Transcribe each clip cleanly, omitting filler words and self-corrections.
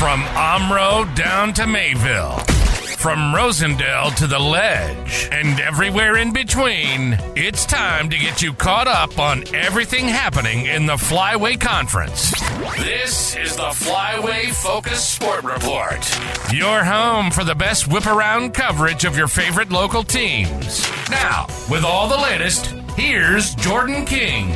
From Omro down to Mayville, from Rosendale to the Ledge, and everywhere in between, it's time to get you caught up on everything happening in the Flyway Conference. This is the Flyway Focus Sport Report, your home for the best whip-around coverage of your favorite local teams. Now, with all the latest, here's Jordan King.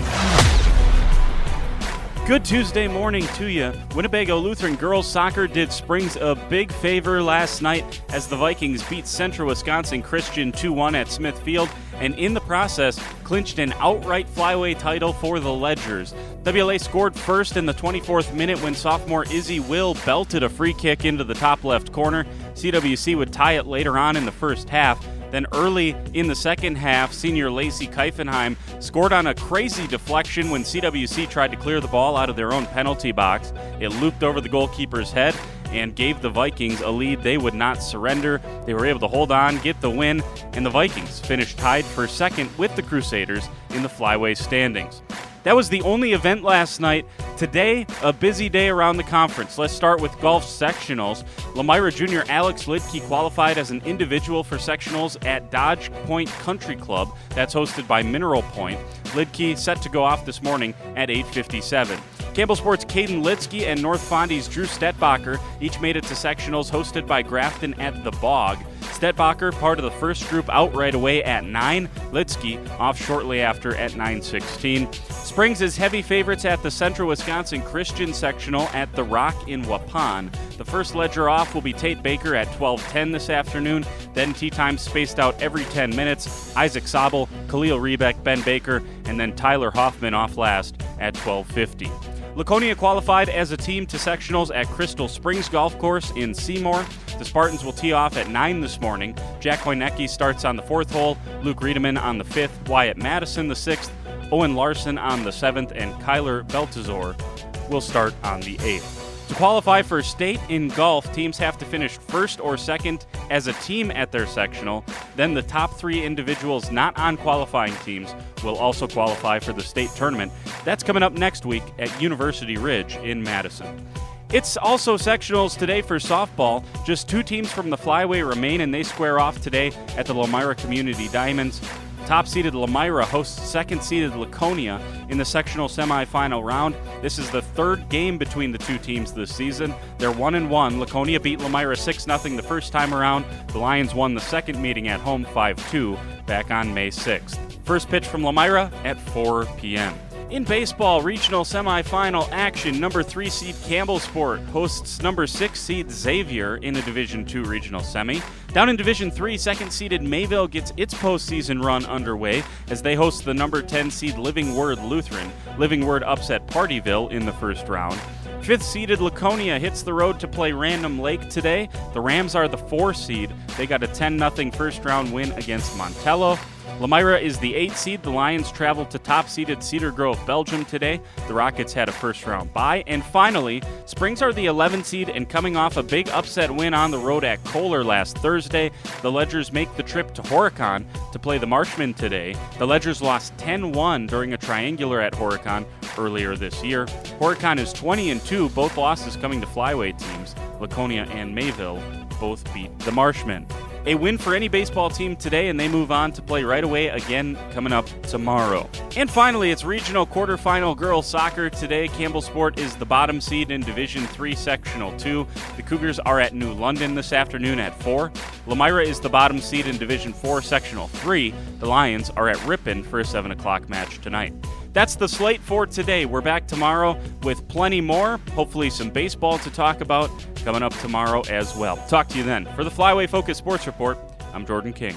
Good Tuesday morning to you. Winnebago Lutheran girls soccer did Springs a big favor last night as the Vikings beat Central Wisconsin Christian 2-1 at Smith Field, and in the process clinched an outright Flyway title for the Ledgers. WLA scored first in the 24th minute when sophomore Izzy Will belted a free kick into the top left corner. CWC would tie it later on in the first half. Then early in the second half, senior Lacey Keifenheim scored on a crazy deflection when CWC tried to clear the ball out of their own penalty box. It looped over the goalkeeper's head and gave the Vikings a lead they would not surrender. They were able to hold on, get the win, and the Vikings finished tied for second with the Crusaders in the Flyway standings. That was the only event last night. Today, a busy day around the conference. Let's start with golf sectionals. Lomira junior Alex Lidke qualified as an individual for sectionals at Dodge Point Country Club. That's hosted by Mineral Point. Lidke set to go off this morning at 8:57. Campbell Sports' Caden Litsky and North Fondy's Drew Stetbacher each made it to sectionals hosted by Grafton at the Bog. Stetbacher, part of the first group, out right away at 9. Litsky off shortly after at 9:16. Springs is heavy favorites at the Central Wisconsin Christian sectional at the Rock in Waupun. The first ledger off will be Tate Baker at 12:10 this afternoon. Then tee time spaced out every 10 minutes. Isaac Sobel, Khalil Rebeck, Ben Baker, and then Tyler Hoffman off last at 12:50. Laconia qualified as a team to sectionals at Crystal Springs Golf Course in Seymour. The Spartans will tee off at 9 this morning. Jack Hoynecke starts on the 4th hole, Luke Riedemann on the 5th, Wyatt Madison the 6th, Owen Larson on the 7th, and Kyler Beltazor will start on the 8th. To qualify for state in golf, teams have to finish first or second as a team at their sectional. Then the top 3 individuals not on qualifying teams will also qualify for the state tournament. That's coming up next week at University Ridge in Madison. It's also sectionals today for softball. Just 2 teams from the Flyway remain, and they square off today at the Lomira Community Diamonds. Top-seeded Lomira hosts second-seeded Laconia in the sectional semifinal round. This is the 3rd game between the 2 teams this season. They're 1-1. Laconia beat Lomira 6-0 the first time around. The Lions won the second meeting at home 5-2 back on May 6th. First pitch from Lomira at 4 p.m. In baseball, regional semifinal action, number 3 seed Campbellsport hosts number 6 seed Xavier in a Division II regional semi. Down in Division III, second-seeded Mayville gets its postseason run underway as they host the number 10 seed Living Word Lutheran. Living Word upset Partyville in the first round. 5th-seeded Laconia hits the road to play Random Lake today. The Rams are the 4 seed. They got a 10-0 first-round win against Montello. Lomira is the 8th seed. The Lions traveled to top-seeded Cedar Grove, Belgium today. The Rockets had a first-round bye. And finally, Springs are the 11th seed and coming off a big upset win on the road at Kohler last Thursday. The Ledgers make the trip to Horicon to play the Marshmen today. The Ledgers lost 10-1 during a triangular at Horicon earlier this year. Horicon is 20-2, both losses coming to Flyway teams. Laconia and Mayville both beat the Marshmen. A win for any baseball team today, and they move on to play right away again coming up tomorrow. And finally, it's regional quarterfinal girls soccer today. Campbellsport is the bottom seed in Division III Sectional 2. The Cougars are at New London this afternoon at 4. Lomira is the bottom seed in Division IV Sectional 3. The Lions are at Ripon for a 7 o'clock match tonight. That's the slate for today. We're back tomorrow with plenty more, hopefully some baseball to talk about coming up tomorrow as well. Talk to you then. For the Flyway Focus Sports Report, I'm Jordan King.